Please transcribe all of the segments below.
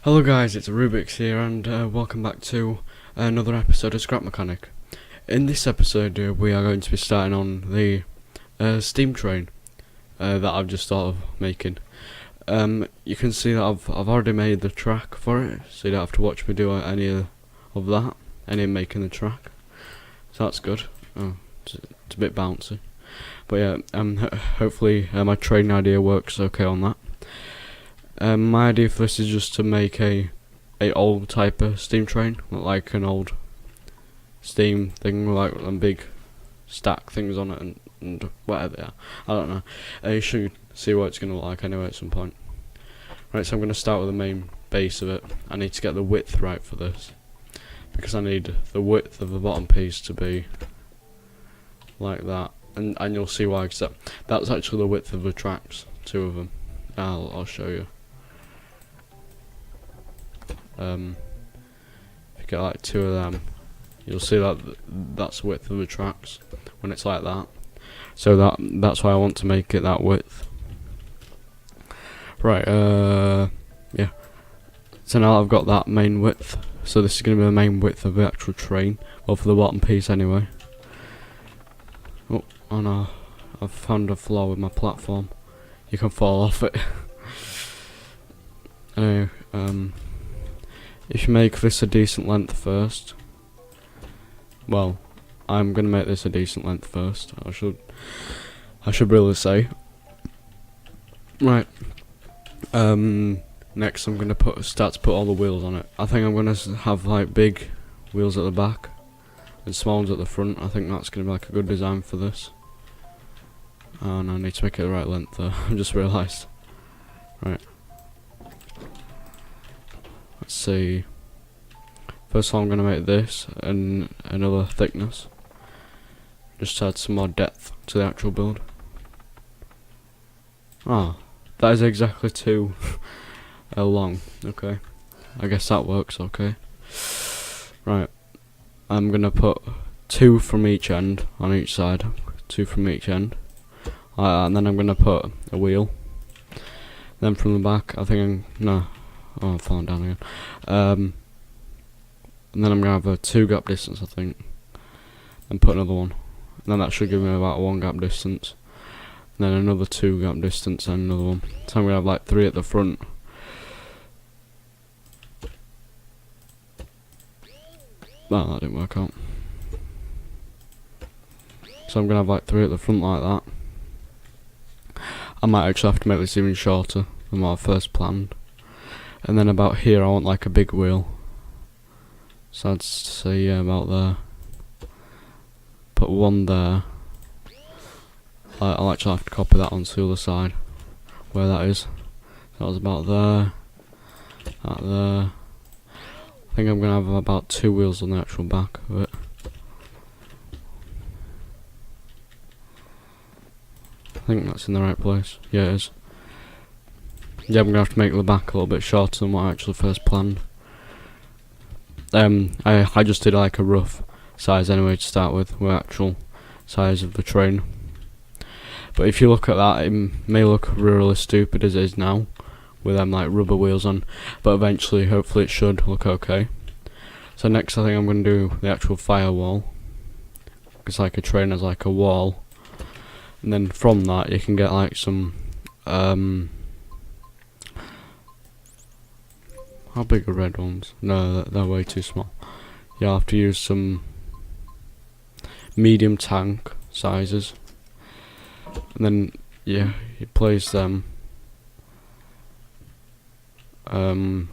Hello guys, it's Rubik's here and welcome back to another episode of Scrap Mechanic. In this episode we are going to be starting on the steam train that I've just thought of making. You can see that I've already made the track for it, so you don't have to watch me do any of that, any of making the track. So that's good. Oh, it's a bit bouncy. But yeah, hopefully my train idea works okay on that. My idea for this is just to make a old type of steam train, like an old steam thing with like big stack things on it and whatever they are. I don't know. You should see what it's going to look like anyway at some point. Right, so I'm going to start with the main base of it. I need to get the width right for this, because I need the width of the bottom piece to be like that, and you'll see why, because that's actually the width of the tracks, two of them. I'll show you. If you get like two of them, you'll see that that's the width of the tracks when it's like that. So that's why I want to make it that width. Right, yeah. So now I've got that main width. So this is going to be the main width of the actual train, or for the bottom piece anyway. Oh no, I've found a flaw with my platform. You can fall off it. Anyway, if you make this a decent length first, well, I'm gonna make this a decent length first. I should really say. Right. Next, I'm gonna start to put all the wheels on it. I think I'm gonna have like big wheels at the back and small ones at the front. I think that's gonna be like a good design for this. Oh no, I need to make it the right length though. I just realised. Right. Let's see. First of all, I'm going to make this and another thickness. Just to add some more depth to the actual build. Ah, that is exactly too long. Okay. I guess that works okay. Right. I'm going to put two from each end on each side. Two from each end. And then I'm going to put a wheel. Then from the back, I think no. Oh, I'm falling down again. And then I'm going to have a 2 gap distance, I think. And put another one. And then that should give me about 1 gap distance. And then another 2 gap distance and another one. So I'm going to have like 3 at the front. Oh, that didn't work out. So I'm going to have like 3 at the front like that. I might actually have to make this even shorter than what I first planned. And then about here I want like a big wheel. So I'd say yeah, about there. Put one there. I'll actually have to copy that onto the other side, where that is. That was about there. That there. I think I'm going to have about 2 wheels on the actual back of it. I think that's in the right place. Yeah, it is. Yeah, I'm going to have to make the back a little bit shorter than what I actually first planned. I just did like a rough size anyway to start with actual size of the train. But if you look at that, it may look really stupid as it is now, with them like rubber wheels on, but eventually, hopefully it should look okay. So next I think I'm going to do the actual firewall. It's like a train has like a wall. And then from that you can get like some how big are red ones? No, they're way too small. You'll have to use some medium tank sizes. And then, yeah, you place them like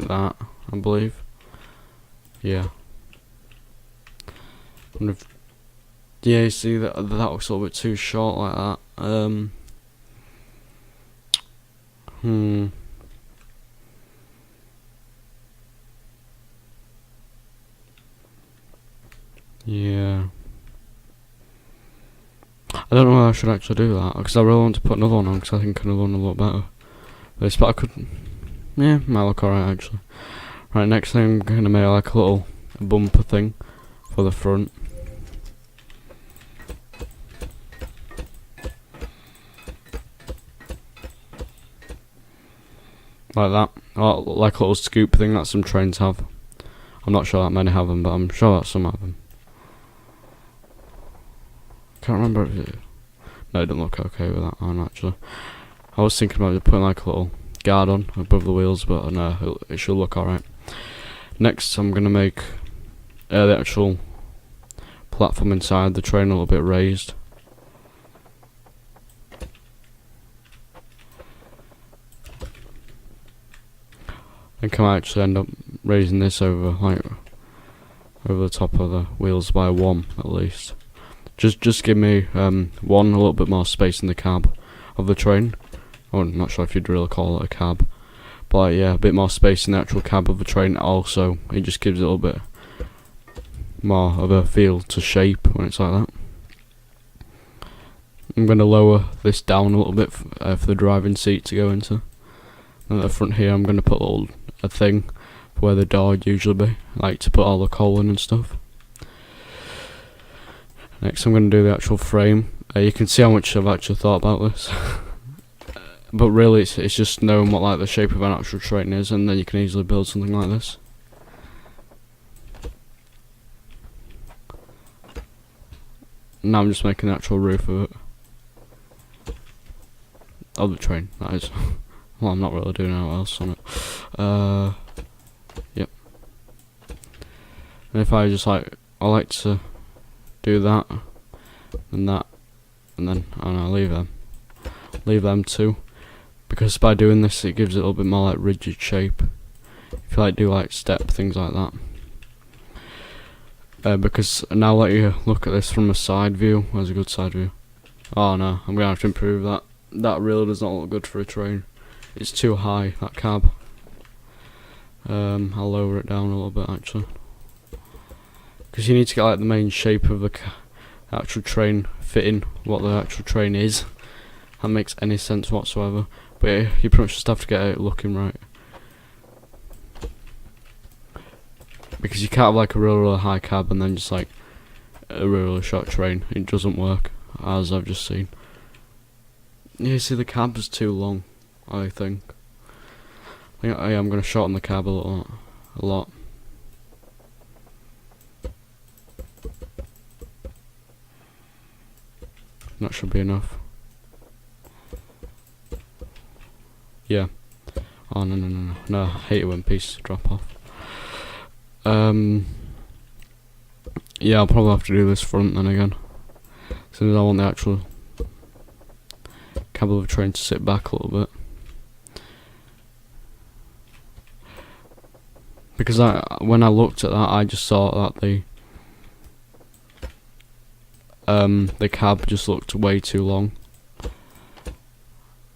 that, I believe. Yeah. And if, yeah, you see that looks a little bit too short like that. Yeah. I don't know whether I should actually do that, because I really want to put another one on, because I think another one will look better. But I could, yeah, might look alright actually. Right, next thing I'm going to make like a little bumper thing for the front. like that, or like a little scoop thing that some trains have. I'm not sure that many have them, but I'm sure that some have them. Can't remember if it... No, it didn't look okay with that one actually. I was thinking about putting like a little guard on above the wheels, but no, it should look alright. Next I'm going to make the actual platform inside the train a little bit raised. I think I might actually end up raising this over the top of the wheels by one at least. Just give me one, a little bit more space in the cab of the train. I'm not sure if you'd really call it a cab, but yeah, a bit more space in the actual cab of the train. Also, it just gives it a little bit more of a feel to shape when it's like that. I'm going to lower this down a little bit for the driving seat to go into. And at the front here, I'm going to put a thing for where the door would usually be, like to put all the coal in and stuff. Next I'm going to do the actual frame. You can see how much I've actually thought about this. But really it's just knowing what like the shape of an actual train is, and then you can easily build something like this. Now I'm just making the actual roof of it. Of the train, that is. Well, I'm not really doing anything else on it. Yep. And if I just I like to do that, and that, and then I don't know, leave them too, because by doing this it gives it a little bit more like rigid shape. If you like do like step things like that. Because now I'll let you look at this from a side view. Where's a good side view? Oh no, I'm gonna have to improve that. That really does not look good for a train. It's too high, that cab. I'll lower it down a little bit actually, because you need to get like the main shape of the actual train fitting what the actual train is. That makes any sense whatsoever, but you pretty much just have to get it looking right, because you can't have like a really high cab and then just like a really short train. It doesn't work, as I've just seen. Yeah, see, the cab is too long, I think. I'm going to shorten the cab a lot. That should be enough. Yeah. Oh no, I hate it when pieces drop off. Yeah, I'll probably have to do this front then again, since I want the actual cab of the train to sit back a little bit. Because when I looked at that, I just saw that the cab just looked way too long,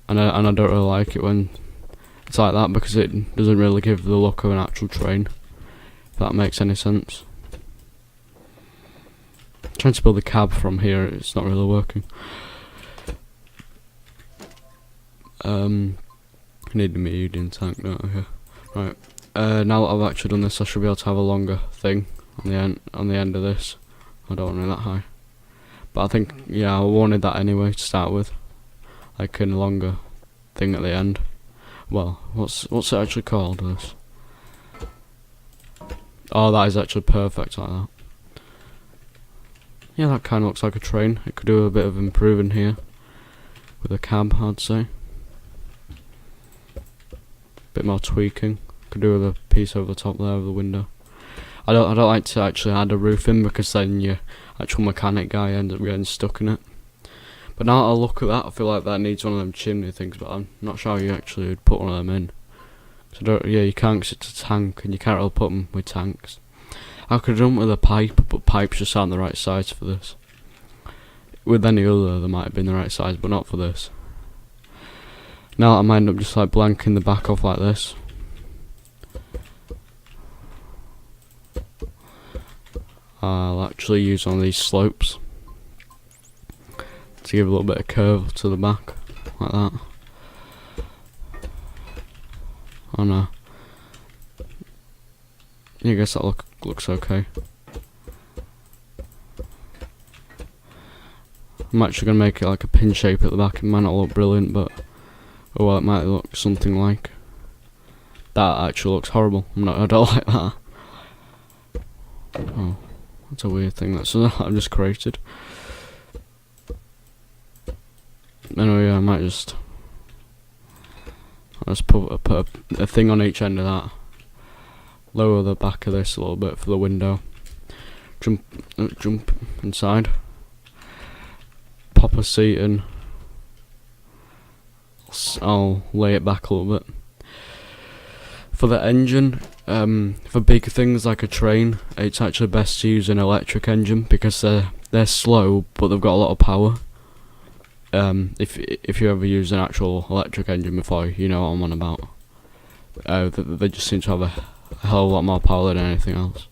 and I don't really like it when it's like that, because it doesn't really give the look of an actual train, if that makes any sense. Trying to build the cab from here, it's not really working. I need a medium tank, don't I? Right. Now that I've actually done this, I should be able to have a longer thing on the end of this. I don't want it that high, but I think, yeah, I wanted that anyway to start with, like a longer thing at the end. Well, what's it actually called? This? Oh, that is actually perfect like that. Yeah, that kind of looks like a train. It could do a bit of improving here with a cab, I'd say. Bit more tweaking. Could do with a piece over the top there of the window. I don't like to actually add a roof in, because then your actual mechanic guy ends up getting stuck in it. But now that I look at that, I feel like that needs one of them chimney things, but I'm not sure how you actually would put one of them in. So yeah, you can't, because it's a tank, and you can't really put them with tanks. I could have done with a pipe, but pipes just aren't the right size for this. With any other, they might have been the right size, but not for this. Now I might end up just like blanking the back off like this. I'll actually use one of these slopes to give a little bit of curve to the back, like that. Oh no. Yeah, I guess that looks okay. I'm actually going to make it like a pin shape at the back. It might not look brilliant, but oh well, it might look something like. That actually looks horrible. I don't like that. Oh, that's a weird thing I've just created. Anyway, I might just put a thing on each end of that. Lower the back of this a little bit for the window. Jump inside. Pop a seat in. I'll lay it back a little bit. For the engine, for big things like a train, it's actually best to use an electric engine because they're slow, but they've got a lot of power. If you ever use an actual electric engine before, you know what I'm on about. They just seem to have a hell of a lot more power than anything else.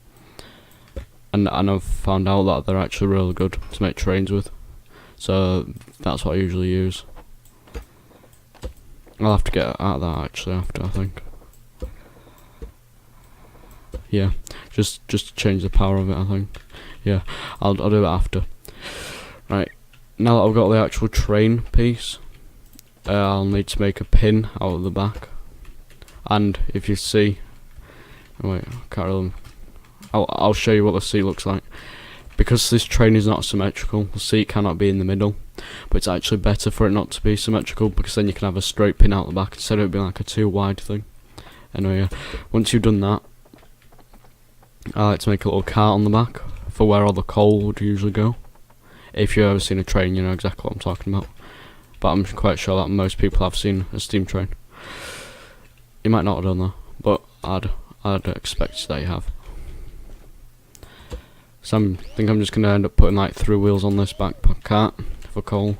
And I've found out that they're actually really good to make trains with. So that's what I usually use. I'll have to get out of that actually after, I think. Yeah, just to change the power of it, I think. Yeah, I'll do that after. Right, now that I've got the actual train piece, I'll need to make a pin out of the back. And if you see, wait, I can't really, I'll show you what the seat looks like. Because this train is not symmetrical, the seat cannot be in the middle. But it's actually better for it not to be symmetrical, because then you can have a straight pin out the back instead of it being like a too wide thing. Anyway, once you've done that, I like to make a little cart on the back for where all the coal would usually go. If you've ever seen a train, you know exactly what I'm talking about. But I'm quite sure that most people have seen a steam train. You might not have done that, but I'd expect that you have. So I think I'm just going to end up putting like 3 wheels on this back cart for coal.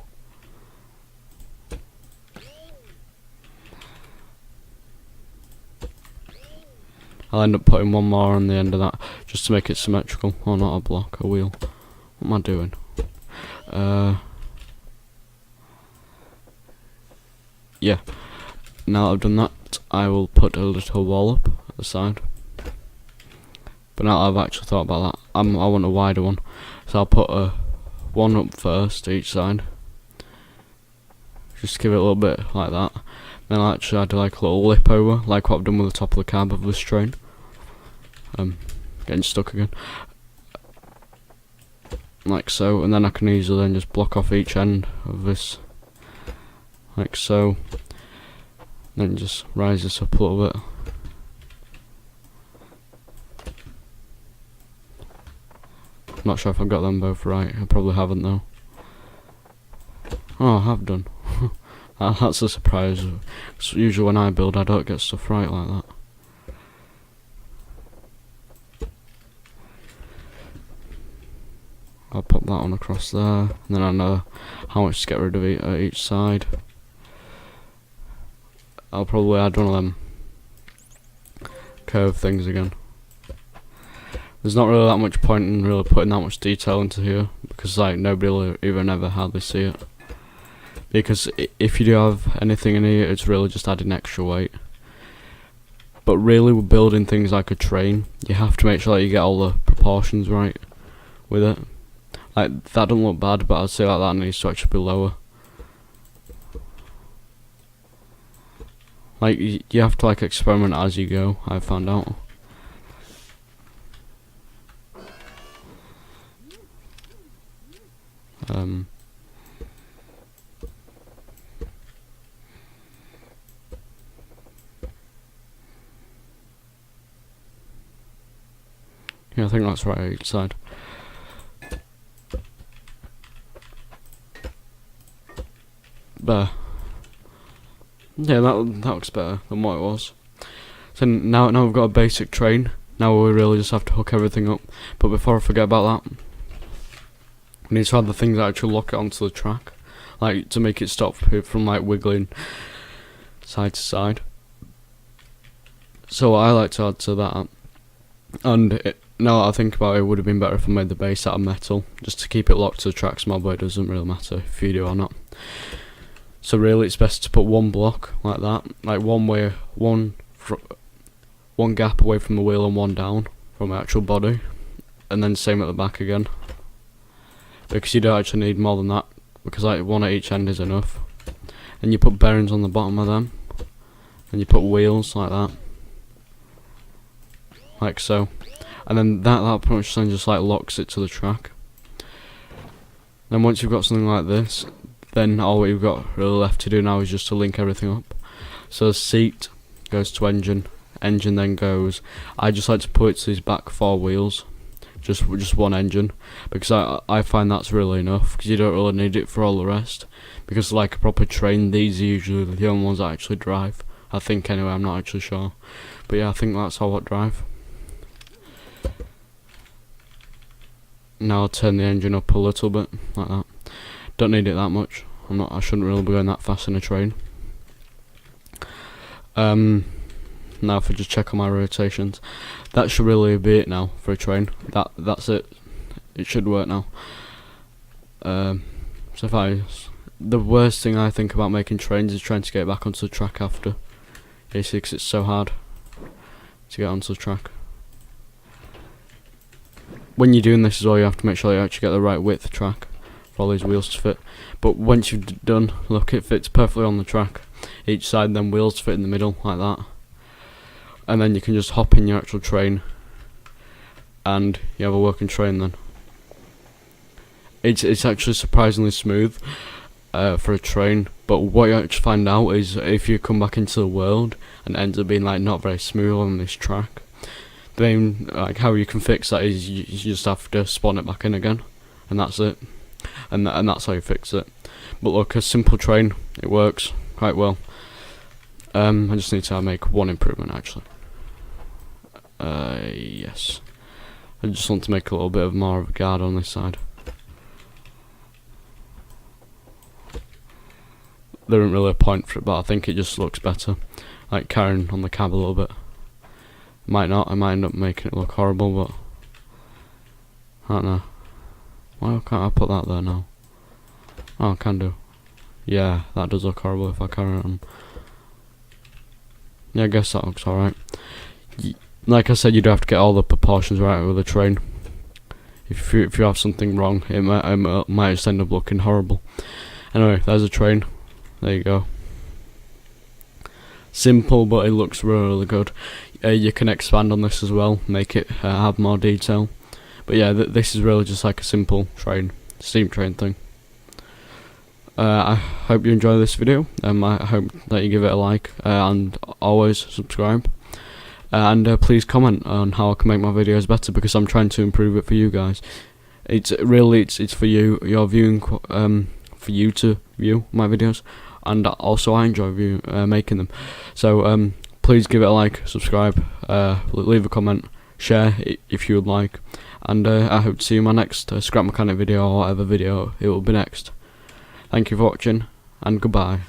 I'll end up putting one more on the end of that just to make it symmetrical. Oh, not a block, a wheel. What am I doing? Yeah. Now that I've done that, I will put a little wall up at the side. But now that I've actually thought about that, I want a wider one. So I'll put one up first, each side. Just give it a little bit like that. Then I'll actually add like a little lip over, like what I've done with the top of the cab of this train. Getting stuck again. Like so, and then I can easily then just block off each end of this. Like so. Then just rise this up a little bit. Not sure if I've got them both right. I probably haven't though. Oh, I have done. That's a surprise. Usually when I build, I don't get stuff right like that. I'll pop that one across there, and then I know how much to get rid of each side. I'll probably add one of them curved things again. There's not really that much point in really putting that much detail into here, because like nobody will even ever hardly see it. Because if you do have anything in here, it's really just adding extra weight. But really with building things like a train, you have to make sure that you get all the proportions right with it. Like that doesn't look bad, but I'd say like that needs to actually be lower. Like you have to like experiment as you go, I've found out. Yeah, I think that's right each side. There. Yeah, that looks better than what it was. So now we've got a basic train. Now we really just have to hook everything up. But before I forget about that, we need to add the things that actually lock it onto the track, like to make it stop from like wiggling side to side. So what I like to add to that, and now that I think about it, it would have been better if I made the base out of metal, just to keep it locked to the tracks more, but it doesn't really matter if you do or not. So really it's best to put one block like that, like one gap away from the wheel and one down from the actual body, and then same at the back again. Because you don't actually need more than that, because like one at each end is enough. And you put bearings on the bottom of them, and you put wheels like that. like so, and then that pretty much then just like locks it to the track. Then once you've got something like this, then all you've got really left to do now is just to link everything up. So seat goes to engine then goes, I just like to put it to these back 4 wheels, just one engine, because I find that's really enough, because you don't really need it for all the rest, because like a proper train, these are usually the only ones that actually drive, I think anyway, I'm not actually sure, but yeah, I think that's all what drive. Now I'll turn the engine up a little bit, like that. Don't need it that much, I shouldn't really be going that fast in a train. Now if I just check on my rotations, that should really be it now for a train. That's it. It should work now. So the worst thing I think about making trains is trying to get back onto the track after. You see, 'cause it's so hard to get onto the track. When you're doing this as well, you have to make sure you actually get the right width track for all these wheels to fit. But once you've done, look, it fits perfectly on the track. Each side, then wheels fit in the middle like that. And then you can just hop in your actual train, and you have a working train then. It's actually surprisingly smooth for a train, but what you actually find out is if you come back into the world and it ends up being like not very smooth on this track, then like how you can fix that is you just have to spawn it back in again, and that's it, and that's how you fix it. But look, a simple train, it works quite well. I just need to make one improvement actually. Yes, I just want to make a little bit more of a guard on this side. There isn't really a point for it, but I think it just looks better, like carrying on the cab a little bit. Might not, I might end up making it look horrible, but I don't know. Why can't I put that there now? Oh, I can do. Yeah, that does look horrible if I carry it on. Yeah, I guess that looks alright. Like I said, you do have to get all the proportions right with a train. If you have something wrong, it might just end up looking horrible. Anyway, there's a train. There you go. Simple, but it looks really good. You can expand on this as well, make it have more detail. But yeah, this is really just like a simple train, steam train thing. I hope you enjoy this video. I hope that you give it a like, and always subscribe. And please comment on how I can make my videos better, because I'm trying to improve it for you guys. It's for you, your viewing, for you to view my videos, and also I enjoy making them. So please give it a like, subscribe, leave a comment, share if you would like, and I hope to see you in my next scrap mechanic video, or whatever video it will be next. Thank you for watching, and goodbye.